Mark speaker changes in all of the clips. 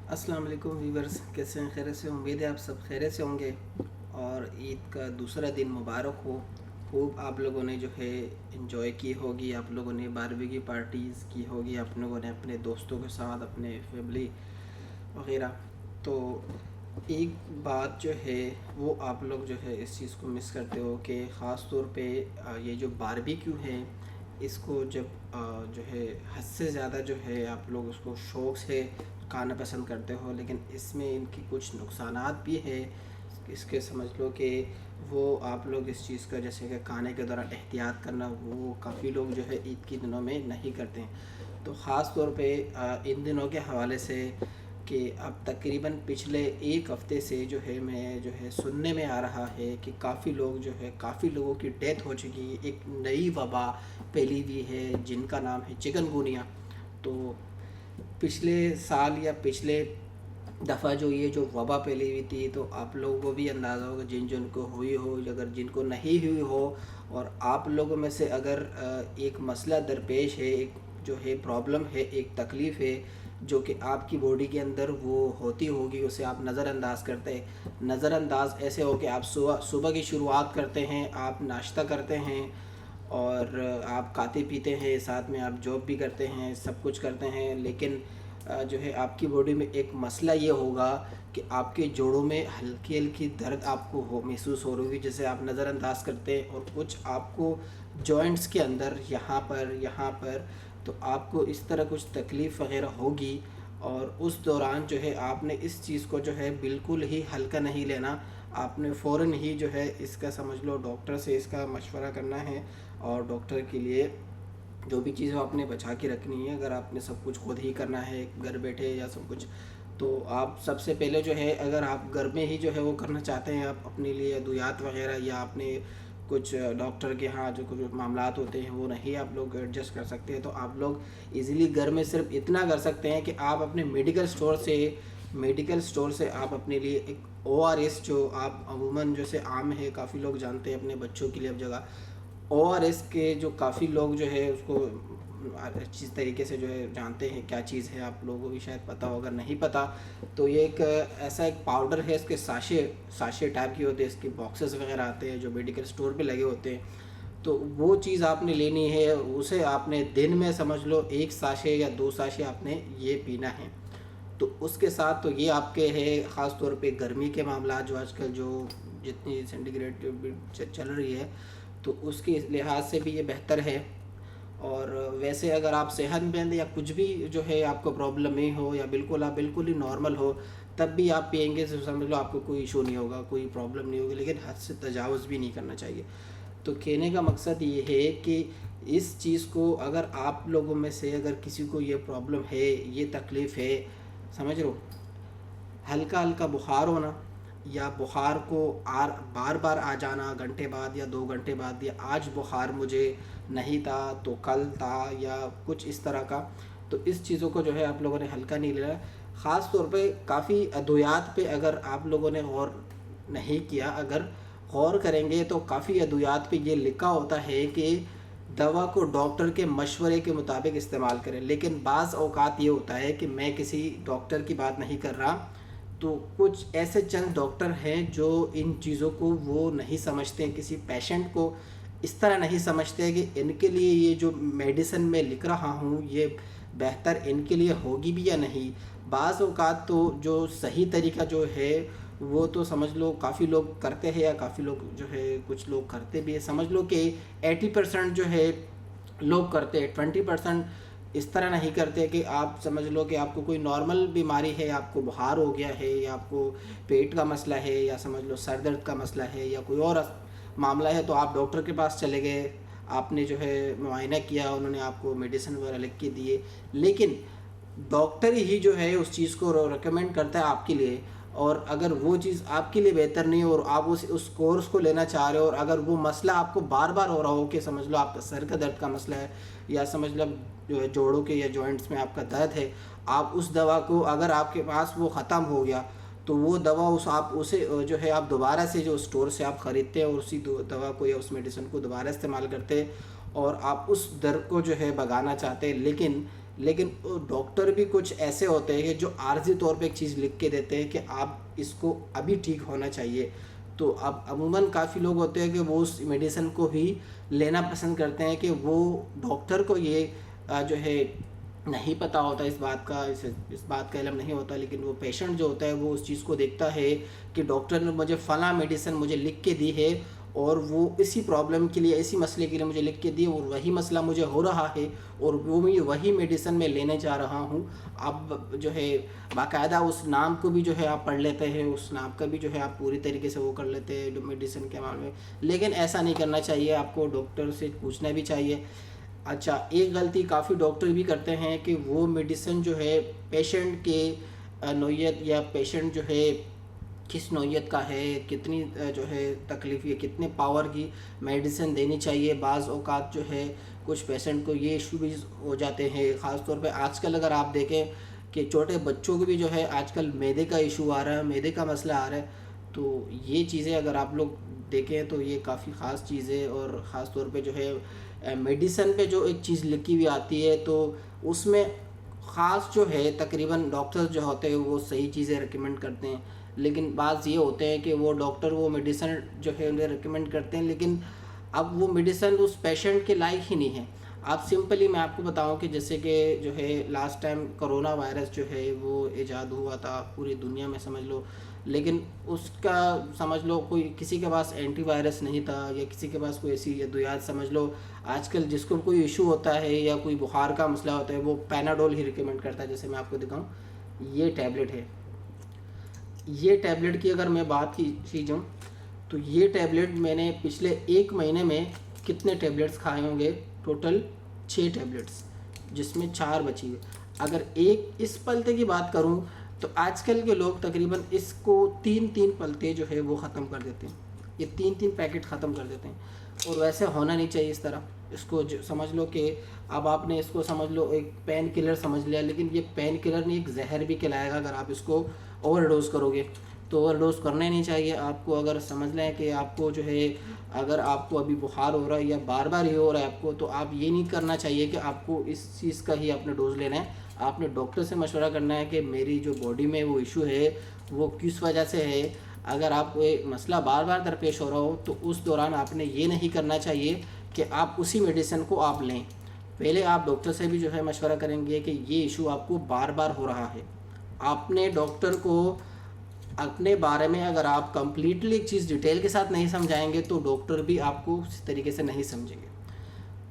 Speaker 1: السلام علیکم ویورز، کیسے ہیں؟ خیریت سے؟ امید ہے آپ سب خیریت سے ہوں گے اور عید کا دوسرا دن مبارک ہو۔ خوب آپ لوگوں نے جو ہے انجوائے کی ہوگی، آپ لوگوں نے باربیکیو پارٹیز کی ہوگی، آپ لوگوں نے اپنے دوستوں کے ساتھ، اپنے فیملی وغیرہ۔ تو ایک بات جو ہے وہ آپ لوگ جو ہے اس چیز کو مس کرتے ہو کہ خاص طور پہ یہ جو باربیکیو ہے اس کو جب جو ہے حد سے زیادہ جو ہے آپ لوگ اس کو شوق سے کھانا پسند کرتے ہو، لیکن اس میں ان کی کچھ نقصانات بھی ہے۔ اس کے سمجھ لو کہ وہ آپ لوگ اس چیز کا جیسے کہ کھانے کے دوران احتیاط کرنا وہ کافی لوگ جو ہے عید کے دنوں میں نہیں کرتے ہیں۔ تو خاص طور پہ ان دنوں کے حوالے سے کہ اب تقریباً پچھلے ایک ہفتے سے جو ہے میں جو ہے سننے میں آ رہا ہے کہ کافی لوگ جو ہے کافی لوگوں کی ڈیتھ ہو چکی ہے، ایک نئی وبا پھیلی ہوئی ہے جن کا نام ہے چکن گونیا۔ تو پچھلے سال یا پچھلے دفعہ جو وبا پھیلی ہوئی تھی تو آپ لوگوں کو بھی اندازہ ہوگا، جن کو ہوئی ہو، اگر جن کو نہیں ہوئی ہو، اور آپ لوگوں میں سے اگر ایک مسئلہ درپیش ہے، ایک جو ہے پرابلم ہے، ایک تکلیف ہے جو کہ آپ کی باڈی کے اندر وہ ہوتی ہوگی، اسے آپ نظر انداز کرتے ہیں۔ نظر انداز ایسے ہو کہ آپ صبح کی شروعات کرتے ہیں، آپ ناشتہ کرتے ہیں اور آپ کھاتے پیتے ہیں، ساتھ میں آپ جاب بھی کرتے ہیں، سب کچھ کرتے ہیں، لیکن جو ہے آپ کی باڈی میں ایک مسئلہ یہ ہوگا کہ آپ کے جوڑوں میں ہلکی ہلکی درد آپ کو محسوس ہو رہی ہوگی، جسے آپ نظر انداز کرتے ہیں، اور کچھ آپ کو جوائنٹس کے اندر یہاں پر تو آپ کو اس طرح کچھ تکلیف وغیرہ ہوگی۔ اور اس دوران جو ہے آپ نے اس چیز کو جو ہے بالکل ہی ہلکا نہیں لینا، آپ نے فوراً ہی جو ہے اس کا سمجھ لو ڈاکٹر سے اس کا مشورہ کرنا ہے، اور ڈاکٹر کے لیے جو بھی چیزیں آپ نے بچا کے رکھنی ہے، اگر آپ نے سب کچھ خود ہی کرنا ہے گھر بیٹھے یا سب کچھ، تو آپ سب سے پہلے جو ہے اگر آپ گھر میں ہی جو ہے وہ کرنا چاہتے ہیں، آپ اپنے لیے ادویات وغیرہ یا آپ نے کچھ ڈاکٹر کے ہاں جو کچھ معاملات ہوتے ہیں وہ نہیں آپ لوگ ایڈجسٹ کر سکتے ہیں، تو آپ لوگ ایزیلی گھر میں صرف اتنا کر سکتے ہیں کہ آپ اپنے میڈیکل سٹور سے آپ اپنے لیے ایک او آر ایس، جو آپ عموماً جیسے عام ہے کافی لوگ جانتے ہیں اپنے بچوں کے لیے اب جگہ او آر ایس کے، جو کافی لوگ جو ہے اس کو اچھی طریقے سے جو ہے جانتے ہیں کیا چیز ہے، آپ لوگوں کو بھی شاید پتہ ہو، اگر نہیں پتہ تو یہ ایک ایسا ایک پاؤڈر ہے، اس کے ساشے ٹائپ کی ہوتے ہیں، اس کے باکسز وغیرہ آتے ہیں جو میڈیکل سٹور پہ لگے ہوتے ہیں، تو وہ چیز آپ نے لینی ہے، اسے آپ نے دن میں سمجھ لو ایک ساشے یا دو ساشے آپ نے یہ پینا ہے۔ تو اس کے ساتھ تو یہ آپ کے ہے خاص طور پہ گرمی کے معاملات جو آج کل جو جتنی سینٹی گریڈ چل رہی ہے تو اس کے لحاظ سے بھی یہ بہتر ہے۔ اور ویسے اگر آپ صحت مند یا کچھ بھی جو ہے آپ کو پرابلم نہیں ہو، یا آپ بالکل ہی نارمل ہو، تب بھی آپ پئیں گے تو سمجھ لو آپ کو کوئی ایشو نہیں ہوگا، کوئی پرابلم نہیں ہوگی، لیکن حد سے تجاوز بھی نہیں کرنا چاہیے۔ تو کہنے کا مقصد یہ ہے کہ اس چیز کو اگر آپ لوگوں میں سے اگر کسی کو یہ پرابلم ہے، یہ تکلیف ہے، سمجھ رہو، ہلکا ہلکا بخار ہونا یا بخار کو بار بار آ جانا گھنٹے بعد یا 2 گھنٹے بعد، یا آج بخار مجھے نہیں تھا تو کل تھا یا کچھ اس طرح کا، تو اس چیزوں کو جو ہے آپ لوگوں نے ہلکا نہیں لینا۔ خاص طور پہ کافی ادویات پہ اگر آپ لوگوں نے غور نہیں کیا، اگر غور کریں گے تو کافی ادویات پہ یہ لکھا ہوتا ہے کہ دوا کو ڈاکٹر کے مشورے کے مطابق استعمال کریں، لیکن بعض اوقات یہ ہوتا ہے کہ میں کسی ڈاکٹر کی بات نہیں کر رہا، تو کچھ ایسے چند ڈاکٹر ہیں جو ان چیزوں کو وہ نہیں سمجھتے ہیں، کسی پیشنٹ کو اس طرح نہیں سمجھتے کہ ان کے لیے یہ جو میڈیسن میں لکھ رہا ہوں یہ بہتر ان کے لیے ہوگی بھی یا نہیں۔ بعض اوقات تو جو صحیح طریقہ جو ہے وہ تو سمجھ لو کافی لوگ کرتے ہیں، یا کافی لوگ جو ہے کچھ لوگ کرتے بھی ہیں، سمجھ لو کہ 80% جو ہے لوگ کرتے ہیں، 20% اس طرح نہیں کرتے کہ آپ سمجھ لو کہ آپ کو کوئی نارمل بیماری ہے، آپ کو بخار ہو گیا ہے، یا آپ کو پیٹ کا مسئلہ ہے، یا سمجھ لو سر درد کا مسئلہ ہے، یا کوئی اور معاملہ ہے، تو آپ ڈاکٹر کے پاس چلے گئے، آپ نے جو ہے معائنہ کیا، انہوں نے آپ کو میڈیسن وغیرہ لکھ کے دیے، لیکن ڈاکٹر ہی جو ہے اس چیز کو ریکمینڈ کرتا ہے آپ کے لیے، اور اگر وہ چیز آپ کے لیے بہتر نہیں ہو اور آپ اس کورس کو لینا چاہ رہے ہو، اور اگر وہ مسئلہ آپ کو بار بار ہو رہا ہو کہ سمجھ لو آپ کا سر کا درد کا مسئلہ ہے، یا سمجھ لو جو ہے جوڑوں کے یا جوائنٹس میں آپ کا درد ہے، آپ اس دوا کو اگر آپ کے پاس وہ ختم ہو گیا تو وہ دوا آپ اسے جو ہے آپ دوبارہ سے جو اسٹور سے آپ خریدتے ہیں اور اسی دوا کو یا اس میڈیسن کو دوبارہ استعمال کرتے ہیں، اور آپ اس درد کو جو ہے بھگانا چاہتے ہیں، لیکن لیکن ڈاکٹر بھی کچھ ایسے ہوتے ہیں کہ جو عارضی طور پہ ایک چیز لکھ کے دیتے ہیں کہ آپ اس کو ابھی ٹھیک ہونا چاہیے. تو اب عموماً کافی لوگ ہوتے ہیں کہ وہ اس میڈیسن کو ہی لینا پسند کرتے ہیں کہ وہ ڈاکٹر کو یہ جو ہے نہیں پتہ ہوتا اس بات کا، اس بات کا علم نہیں ہوتا، لیکن وہ پیشنٹ جو ہوتا ہے وہ اس چیز کو دیکھتا ہے کہ ڈاکٹر نے مجھے فلاں میڈیسن مجھے لکھ کے دی ہے اور وہ اسی پرابلم کے لیے، اسی مسئلے کے لیے مجھے لکھ کے دی اور وہی مسئلہ مجھے ہو رہا ہے اور وہ میں وہی میڈیسن میں لینے جا رہا ہوں. اب جو ہے باقاعدہ اس نام کو بھی جو ہے آپ پڑھ لیتے ہیں، اس نام کا بھی جو ہے آپ پوری طریقے سے وہ کر لیتے ہیں میڈیسن کے معاملے میں. لیکن ایسا نہیں کرنا چاہیے، آپ کو ڈاکٹر سے پوچھنا بھی چاہیے. اچھا، ایک غلطی کافی ڈاکٹر بھی کرتے ہیں کہ وہ میڈیسن جو ہے پیشنٹ کے نوعیت یا پیشنٹ جو ہے کس نوعیت کا ہے، کتنی جو ہے تکلیف یا کتنے پاور کی میڈیسن دینی چاہیے. بعض اوقات جو ہے کچھ پیشنٹ کو یہ ایشو بھی ہو جاتے ہیں، خاص طور پہ آج کل اگر آپ دیکھیں کہ چھوٹے بچوں کو بھی جو ہے آج کل میدے کا ایشو آ رہا ہے، میدے کا مسئلہ آ رہا ہے. تو یہ چیزیں اگر آپ لوگ دیکھیں تو یہ کافی خاص چیز ہے. اور خاص طور پہ جو ہے میڈیسن پہ جو ایک چیز لکھی ہوئی آتی ہے تو اس میں خاص جو ہے تقریباً ڈاکٹر جو ہوتے ہیں وہ صحیح چیزیں ریکمینڈ کرتے ہیں، لیکن بعض یہ ہوتے ہیں کہ وہ ڈاکٹر وہ میڈیسن جو ہے انہیں ریکمینڈ کرتے ہیں لیکن اب وہ میڈیسن اس پیشنٹ کے لائق ہی نہیں ہے. آپ سمپلی میں آپ کو بتاؤں کہ جیسے کہ جو ہے لاسٹ ٹائم کرونا وائرس جو ہے وہ ایجاد ہوا تھا پوری دنیا میں سمجھ لو، لیکن اس کا سمجھ لو کوئی کسی کے پاس اینٹی وائرس نہیں تھا یا کسی کے پاس کوئی ایسی ادویات. سمجھ لو آج کل جس کو کوئی ایشو ہوتا ہے یا کوئی بخار کا مسئلہ ہوتا ہے وہ پیناڈول ہی ریکمینڈ کرتا ہے. جیسے میں آپ کو دکھاؤں، یہ ٹیبلٹ ہے. یہ ٹیبلٹ کی اگر میں بات کی جاؤں تو یہ ٹیبلٹ میں نے پچھلے 1 مہینے میں کتنے ٹیبلٹس کھائے ہوں گے؟ ٹوٹل 6 ٹیبلٹس، جس میں 4 بچی ہوئی. اگر ایک اس پلتے کی بات کروں تو آج کل کے لوگ تقریباً اس کو 3 پلتے جو ہے وہ ختم کر دیتے ہیں. یہ 3 پیکٹ ختم کر دیتے ہیں اور ویسے ہونا نہیں چاہیے اس طرح. اس کو سمجھ لو کہ اب آپ نے اس کو سمجھ لو ایک پین کلر سمجھ لیا، لیکن یہ پین کلر نہیں، ایک زہر بھی کھلائے گا اگر آپ اس کو اوور ڈوز کرو گے. تو اوور ڈوز کرنا ہی نہیں چاہیے آپ کو. اگر سمجھ لیں کہ آپ کو جو ہے اگر آپ کو ابھی بخار ہو رہا ہے یا بار بار یہ ہو رہا ہے آپ کو، تو آپ یہ نہیں کرنا چاہیے کہ آپ کو اس چیز کا ہی اپنے ڈوز لینا ہے. آپ نے ڈاکٹر سے مشورہ کرنا ہے کہ میری جو باڈی میں وہ ایشو ہے وہ کس وجہ سے ہے. اگر آپ کو مسئلہ بار بار درپیش ہو رہا ہو تو اس دوران آپ نے یہ نہیں کرنا چاہیے کہ آپ اسی میڈیسن کو آپ لیں. پہلے آپ ڈاکٹر سے بھی جو ہے مشورہ کریں گے کہ یہ ایشو آپ کو بار بار ہو رہا ہے. آپ نے ڈاکٹر کو اپنے بارے میں اگر آپ کمپلیٹلی ایک چیز ڈیٹیل کے ساتھ نہیں سمجھائیں گے تو ڈاکٹر بھی آپ کو اس طریقے سے نہیں سمجھیں گے.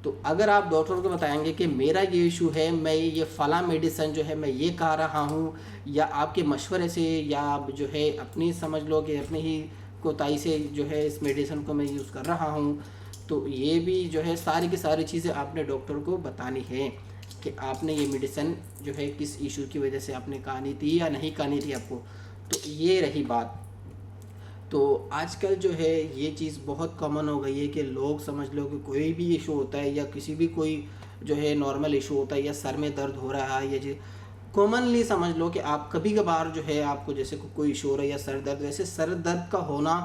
Speaker 1: تو اگر آپ ڈاکٹر کو بتائیں گے کہ میرا یہ ایشو ہے، میں یہ فلاں میڈیسن جو ہے میں یہ کھا رہا ہوں، یا آپ کے مشورے سے یا آپ جو ہے اپنی سمجھ لو کہ اپنی ہی کوتاہی سے جو ہے اس میڈیسن کو میں یوز کر رہا ہوں، تو یہ بھی جو ہے ساری کی ساری چیزیں آپ نے ڈاکٹر کو بتانی ہے کہ آپ نے یہ میڈیسن جو ہے کس ایشو کی وجہ سے آپ نے کھانی تھی یا نہیں کھانی تھی آپ کو. تو یہ رہی بات. تو آج کل جو ہے یہ چیز بہت کامن ہو گئی ہے کہ لوگ سمجھ لو کہ کوئی بھی ایشو ہوتا ہے یا کسی بھی کوئی جو ہے نارمل ایشو ہوتا ہے یا سر میں درد ہو رہا ہے یا کامنلی سمجھ لو کہ آپ کبھی کبھار جو ہے آپ کو جیسے کوئی ایشو ہو رہا ہے یا سر درد، ویسے سر درد کا ہونا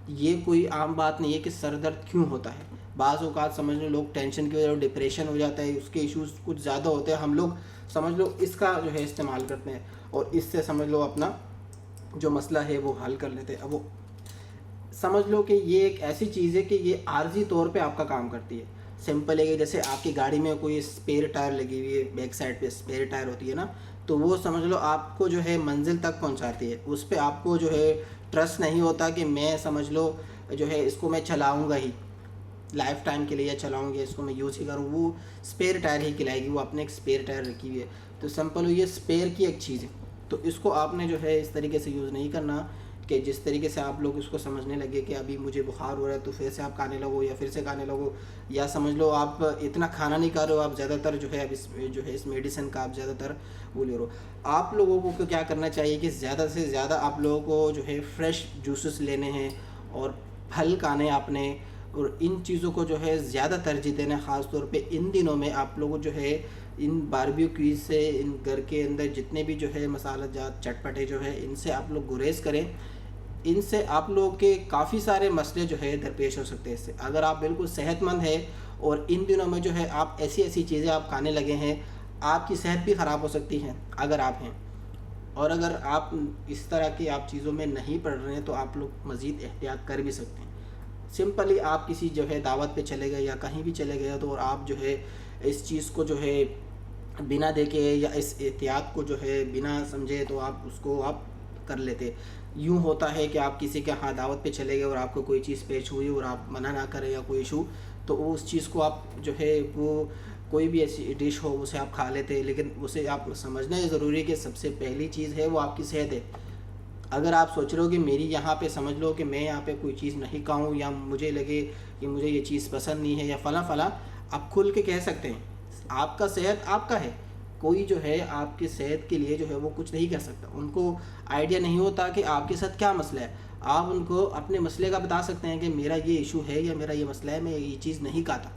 Speaker 1: یہ کوئی عام بات نہیں ہے کہ سر درد کیوں ہوتا ہے. بعض اوقات سمجھ لو لوگ ٹینشن کی وجہ سے ڈپریشن ہو جاتا ہے، اس کے ایشوز کچھ زیادہ ہوتے ہیں، ہم لوگ سمجھ لو اس کا جو ہے استعمال کرتے ہیں اور اس سے سمجھ لو اپنا جو مسئلہ ہے وہ حل کر لیتے ہیں. اب وہ سمجھ لو کہ یہ ایک ایسی چیز ہے کہ یہ عارضی طور پہ آپ کا کام کرتی ہے. سمپل ہے کہ جیسے آپ کی گاڑی میں کوئی اسپیئر ٹائر لگی ہوئی ہے، بیک سائڈ پہ اسپیئر ٹائر ہوتی ہے نا، تو وہ سمجھ لو آپ کو جو ہے منزل تک پہنچاتی ہے. اس پہ آپ کو جو ہے ٹرسٹ نہیں ہوتا کہ میں سمجھ لو جو ہے اس کو میں چلاؤں گا ہی لائف ٹائم کے لیے، چلاؤں گا اس کو میں یوز ہی کروں. وہ اسپیئر ٹائر ہی کھلائے گی، وہ اپنے ایک اسپیئر ٹائر رکھی ہوئی ہے. تو سمپل یہ اسپیئر کی ایک چیز ہے، تو اس کو آپ نے جو ہے اس طریقے سے یوز نہیں کرنا کہ جس طریقے سے آپ لوگ اس کو سمجھنے لگے کہ ابھی مجھے بخار ہو رہا ہے تو پھر سے آپ کھانے لگو یا پھر سے کھانے لگو، یا سمجھ لو آپ اتنا کھانا نہیں کھا رہے ہو، آپ زیادہ تر جو ہے اب اس میڈیسن کا آپ زیادہ تر وہ لے رہے ہو. آپ لوگوں کو کیا کرنا چاہیے کہ زیادہ سے زیادہ آپ لوگوں کو جو ہے فریش جوسز لینے ہیں اور پھل کھانے آپ نے، اور ان چیزوں کو جو ہے زیادہ ترجیح دینا. خاص طور پہ ان دنوں میں آپ لوگوں جو ہے ان باربیکیوز سے، ان گھر کے اندر جتنے بھی جو ہے مسالہ جات چٹپٹے جو ہے ان سے آپ لوگ گریز کریں. ان سے آپ لوگوں کے کافی سارے مسئلے جو ہے درپیش ہو سکتے ہیں. اس سے اگر آپ بالکل صحت مند ہے اور ان دنوں میں جو ہے آپ ایسی چیزیں آپ کھانے لگے ہیں، آپ کی صحت بھی خراب ہو سکتی ہے اگر آپ ہیں. اور اگر آپ اس طرح کی آپ چیزوں میں نہیں پڑ رہے ہیں تو آپ لوگ مزید احتیاط کر بھی سکتے ہیں. سمپلی آپ کسی جو ہے دعوت پہ چلے گئے یا کہیں بھی چلے گئے تو اور آپ جو ہے اس چیز کو جو ہے بنا دیکھے یا اس احتیاط کو جو ہے بنا سمجھے تو آپ اس کو آپ کر لیتے. یوں ہوتا ہے کہ آپ کسی کے ہاں دعوت پہ چلے گئے اور آپ کو کوئی چیز پیش ہوئی اور آپ منع نہ کریں یا کوئی ایشو, تو اس چیز کو آپ جو ہے وہ کوئی بھی ایسی ڈش ہو اسے آپ کھا لیتے. لیکن اسے آپ سمجھنا یہ ضروری ہے کہ سب سے پہلی چیز ہے وہ آپ کی صحت ہے. اگر آپ سوچ رہے ہو کہ میری یہاں پہ سمجھ لو کہ میں یہاں پہ کوئی چیز نہیں کھاؤں یا مجھے لگے کہ مجھے یہ چیز پسند نہیں ہے یا فلاں فلاں, آپ کھل کے کہہ سکتے ہیں. آپ کا صحت آپ کا ہے, کوئی جو ہے آپ کی صحت کے لیے جو ہے وہ کچھ نہیں کر سکتا. ان کو آئیڈیا نہیں ہوتا کہ آپ کے ساتھ کیا مسئلہ ہے. آپ ان کو اپنے مسئلے کا بتا سکتے ہیں کہ میرا یہ ایشو ہے یا میرا یہ مسئلہ ہے, میں یہ چیز نہیں کھاتا.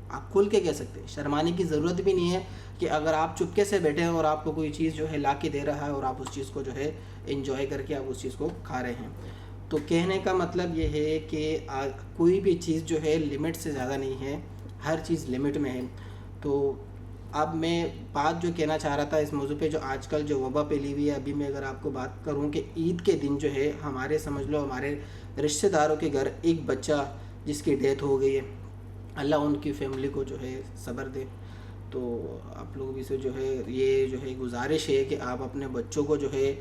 Speaker 1: آپ کھل کے کہہ سکتے ہیں, شرمانے کی ضرورت بھی نہیں ہے. کہ اگر آپ چپکے سے بیٹھے ہیں اور آپ کو کوئی چیز جو ہے لا کے دے رہا ہے اور آپ اس چیز کو جو ہے انجوائے کر کے آپ اس چیز کو کھا رہے ہیں. تو کہنے کا مطلب یہ ہے کہ کوئی بھی چیز جو ہے لمٹ سے زیادہ نہیں ہے, ہر چیز لمٹ میں ہے. تو اب میں بات جو کہنا چاہ رہا تھا اس موضوع پہ, جو آج کل جو وبا پھیلی ہوئی ہے, ابھی میں اگر آپ کو بات کروں کہ عید کے دن جو ہے ہمارے سمجھ لو ہمارے رشتہ داروں کے گھر ایک بچہ جس کی ڈیتھ ہو گئی ہے, اللہ ان کی فیملی کو جو ہے صبر دے. تو آپ لوگوں بھی سے جو ہے یہ جو ہے گزارش ہے کہ آپ اپنے بچوں کو جو ہے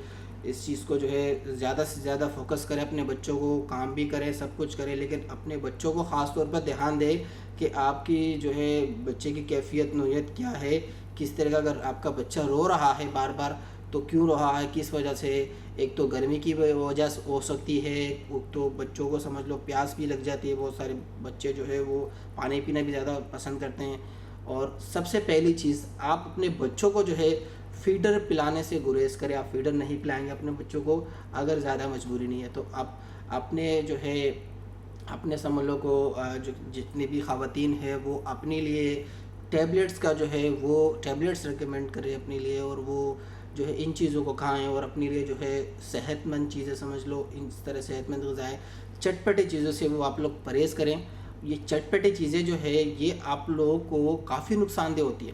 Speaker 1: اس چیز کو جو ہے زیادہ سے زیادہ فوکس کریں, اپنے بچوں کو کام بھی کریں, سب کچھ کریں, لیکن اپنے بچوں کو خاص طور پر دھیان دیں کہ آپ کی جو ہے بچے کی کیفیت نوعیت کیا ہے, کس طرح کا. اگر آپ کا بچہ رو رہا ہے بار بار تو کیوں رہا ہے, کس وجہ سے. ایک تو گرمی کی وجہ سے ہو سکتی ہے, تو بچوں کو سمجھ لو پیاس بھی لگ جاتی ہے. بہت سارے بچے جو ہے وہ پانی پینا بھی زیادہ پسند کرتے ہیں. اور سب سے پہلی چیز, آپ اپنے بچوں کو جو ہے فیڈر پلانے سے گریز کریں. آپ فیڈر نہیں پلائیں گے اپنے بچوں کو, اگر زیادہ مجبوری نہیں ہے تو. آپ اپنے جو ہے اپنے سمجھ لو کو جو جتنی بھی خواتین ہیں وہ اپنے لیے ٹیبلیٹس کا جو ہے وہ ٹیبلیٹس ریکمینڈ کریں اپنے لیے, اور وہ جو ہے ان چیزوں کو کھائیں. اور اپنے لیے جو ہے صحت مند چیزیں سمجھ لو, اس طرح صحت مند غذائیں, چٹپٹے چیزوں سے وہ آپ لوگ پرہیز کریں. یہ چٹپٹی چیزیں جو ہے یہ آپ لوگوں کو کافی نقصان دہ ہوتی ہے.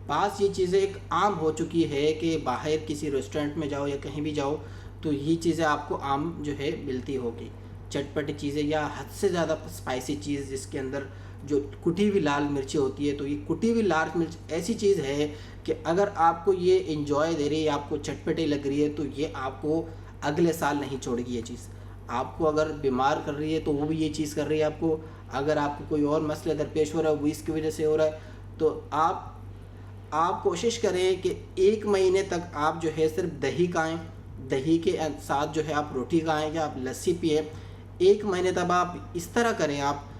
Speaker 1: بعض یہ چیزیں ایک عام ہو چکی ہے کہ باہر کسی ریسٹورنٹ میں جاؤ یا کہیں بھی جاؤ تو یہ چیزیں آپ کو عام جو ہے ملتی ہوگی, چٹپٹی چیزیں یا حد سے زیادہ اسپائسی چیز جس کے اندر جو کٹی ہوئی لال مرچیں ہوتی ہے. تو یہ کٹی ہوئی لال مرچ ایسی چیز ہے کہ اگر آپ کو یہ انجوائے دے رہی ہے, آپ کو چٹپٹی لگ رہی ہے, تو یہ آپ کو اگلے سال نہیں چھوڑے گی یہ چیز. آپ کو اگر بیمار کر رہی ہے تو وہ بھی یہ چیز کر رہی ہے آپ کو. اگر آپ کو کوئی اور مسئلہ درپیش ہو رہا ہے وہ اس کی وجہ سے ہو رہا ہے, تو آپ کوشش کریں کہ 1 مہینے تک آپ جو ہے صرف دہی کھائیں, دہی کے ساتھ جو ہے آپ روٹی کھائیں یا آپ لسی پئیں. 1 مہینے تک آپ اس طرح کریں. آپ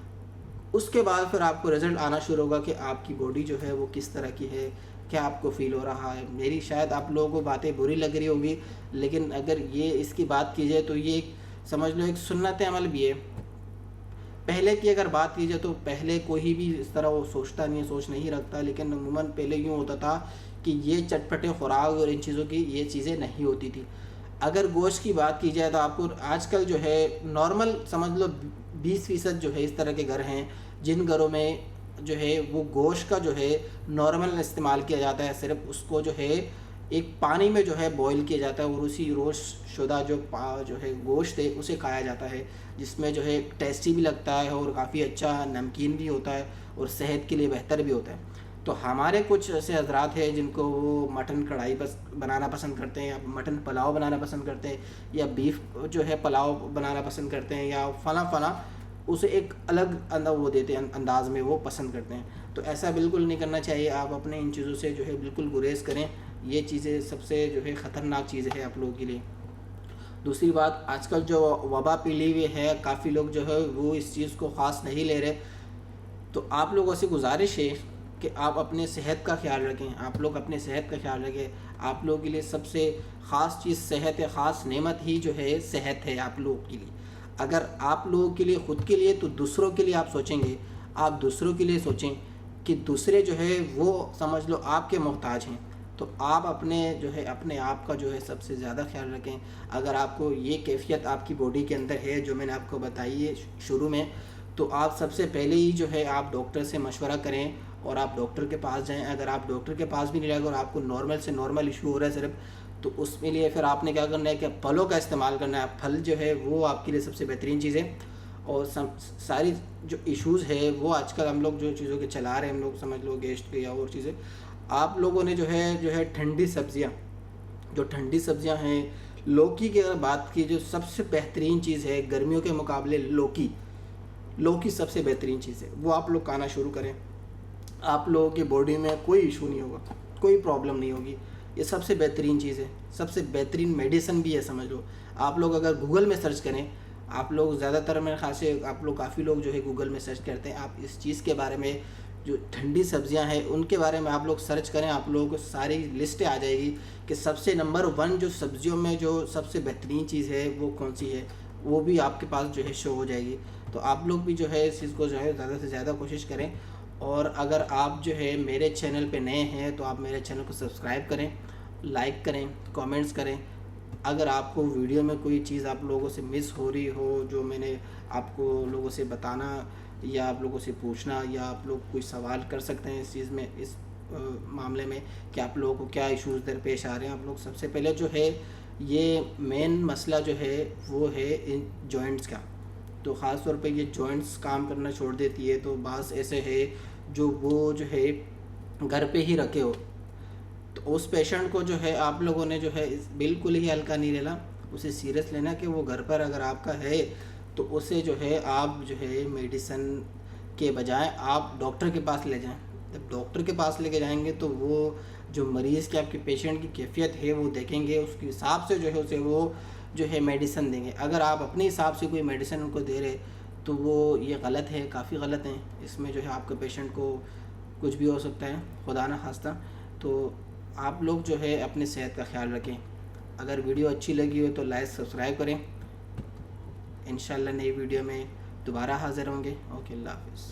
Speaker 1: اس کے بعد پھر آپ کو رزلٹ آنا شروع ہوگا کہ آپ کی باڈی جو ہے وہ کس طرح کی ہے, کیا آپ کو فیل ہو رہا ہے. میری شاید آپ لوگوں کو باتیں بری لگ رہی ہوگی, لیکن اگر یہ اس کی بات کی جائے تو یہ ایک سمجھ لو ایک سنت عمل بھی ہے. پہلے کی اگر بات کی جائے تو پہلے کوئی بھی اس طرح وہ سوچتا نہیں, سوچ نہیں رکھتا, لیکن عموماً پہلے یوں ہوتا تھا کہ یہ چٹپٹے خوراک اور ان چیزوں کی یہ چیزیں نہیں ہوتی تھی. اگر گوشت کی بات کی جائے تو آپ کو آج کل جو ہے نارمل سمجھ لو 20% جو ہے اس طرح کے گھر ہیں جن گھروں میں جو ہے وہ گوشت کا جو ہے نارمل استعمال کیا جاتا ہے. صرف اس کو جو ہے ایک پانی میں جو ہے بوائل کیا جاتا ہے اور اسی روسٹ شدہ جو ہے گوشت ہے اسے کھایا جاتا ہے, جس میں جو ہے ٹیسٹی بھی لگتا ہے اور کافی اچھا نمکین بھی ہوتا ہے اور صحت کے لیے بہتر بھی ہوتا ہے. تو ہمارے کچھ ایسے حضرات ہیں جن کو وہ مٹن کڑھائی بنانا پسند کرتے ہیں, یا مٹن پلاؤ بنانا پسند کرتے ہیں, یا بیف جو ہے پلاؤ بنانا پسند کرتے ہیں, یا فلاں اسے ایک الگ وہ دیتے ہیں انداز میں وہ پسند کرتے ہیں. تو ایسا بالکل نہیں کرنا چاہیے. آپ اپنے ان چیزوں سے جو ہے بالکل گریز کریں. یہ چیزیں سب سے جو ہے خطرناک چیزیں ہیں آپ لوگوں کے لیے. دوسری بات, آج کل جو وبا پھیلی ہوئی ہے کافی لوگ جو ہے وہ اس چیز کو خاص نہیں لے رہے. تو آپ لوگوں سے گزارش ہے کہ آپ اپنے صحت کا خیال رکھیں. آپ لوگ اپنے صحت کا خیال رکھیں. آپ لوگوں کے لیے سب سے خاص چیز صحت ہے, خاص نعمت ہی جو ہے صحت ہے آپ لوگوں کے لیے. اگر آپ لوگوں کے لیے خود کے لیے تو دوسروں کے لیے آپ سوچیں گے. آپ دوسروں کے لیے سوچیں کہ دوسرے جو ہے وہ سمجھ لو آپ کے محتاج ہیں. تو آپ اپنے جو ہے اپنے آپ کا جو ہے سب سے زیادہ خیال رکھیں. اگر آپ کو یہ کیفیت آپ کی باڈی کے اندر ہے جو میں نے آپ کو بتائی ہے شروع میں, تو آپ سب سے پہلے ہی جو ہے آپ ڈاکٹر سے مشورہ کریں اور آپ ڈاکٹر کے پاس جائیں. اگر آپ ڈاکٹر کے پاس بھی نہیں جائیں گے اور آپ کو نارمل سے نارمل ایشو ہو رہا ہے صرف، تو اس کے لیے پھر آپ نے کیا کرنا ہے کہ پھلوں کا استعمال کرنا ہے. پھل جو ہے وہ آپ کے لیے سب سے بہترین چیز ہے. اور ساری جو ایشوز ہے وہ آج کل ہم لوگ جو چیزوں کے چلا رہے ہیں، ہم لوگ سمجھ لو گیسٹ کے یا اور چیزیں، آپ لوگوں نے جو ہے ٹھنڈی سبزیاں، جو ٹھنڈی سبزیاں ہیں، لوکی کی اگر بات کی، جو سب سے بہترین چیز ہے گرمیوں کے مقابلے، لوکی سب سے بہترین چیز ہے. وہ آپ لوگ کھانا شروع کریں، آپ لوگوں کی باڈی میں کوئی ایشو نہیں ہوگا، کوئی پرابلم نہیں ہوگی. یہ سب سے بہترین چیز ہے، سب سے بہترین میڈیسن بھی ہے سمجھ لو. آپ لوگ اگر گوگل میں سرچ کریں، آپ لوگ زیادہ تر میرے خیال سے آپ لوگ کافی لوگ جو ہے گوگل میں سرچ کرتے ہیں، آپ اس چیز کے بارے میں جو ٹھنڈی سبزیاں ہیں ان کے بارے میں آپ لوگ سرچ کریں، آپ لوگوں کو ساری لسٹیں آ جائے گی کہ سب سے نمبر 1 جو سبزیوں میں جو سب سے بہترین چیز ہے وہ کون سی ہے، وہ بھی آپ کے پاس جو ہے شو ہو جائے گی. تو آپ لوگ بھی جو ہے اس چیز کو جو ہے زیادہ سے زیادہ کوشش کریں. اور اگر آپ جو ہے میرے چینل پہ نئے ہیں تو آپ میرے چینل کو سبسکرائب کریں، لائک کریں، کامنٹس کریں. اگر آپ کو ویڈیو میں کوئی چیز آپ لوگوں سے مس ہو رہی ہو، جو میں نے آپ کو لوگوں سے بتانا یا آپ لوگوں سے پوچھنا، یا آپ لوگ کوئی سوال کر سکتے ہیں اس چیز میں، اس معاملے میں کہ آپ لوگوں کو کیا ایشوز درپیش آ رہے ہیں. آپ لوگ سب سے پہلے جو ہے یہ مین مسئلہ جو ہے وہ ہے ان جوائنٹس کا. تو خاص طور پہ یہ جوائنٹس کام کرنا چھوڑ دیتی ہے. تو بعض ایسے ہے جو وہ جو ہے گھر پہ ہی رکھے ہو، تو اس پیشنٹ کو جو ہے آپ لوگوں نے جو ہے بالکل ہی ہلکا نہیں لینا، اسے سیریس لینا کہ وہ گھر پر اگر آپ کا ہے تو اسے جو ہے آپ جو ہے میڈیسن کے بجائے آپ ڈاکٹر کے پاس لے جائیں. جب ڈاکٹر کے پاس لے کے جائیں گے تو وہ جو مریض کی، آپ کے پیشنٹ کی کیفیت ہے وہ دیکھیں گے، اس کے حساب سے جو ہے اسے وہ جو ہے میڈیسن دیں گے. اگر آپ اپنے حساب سے کوئی میڈیسن ان کو دے رہے تو وہ یہ غلط ہے، کافی غلط ہیں. اس میں جو ہے آپ کے پیشنٹ کو کچھ بھی ہو سکتا ہے، خدا نہ خواستہ. تو آپ لوگ جو ہے اپنی صحت کا خیال رکھیں. اگر ویڈیو اچھی لگی ہو تو لائک سبسکرائب کریں. انشاءاللہ نئی ویڈیو میں دوبارہ حاضر ہوں گے. اوکے، اللہ حافظ.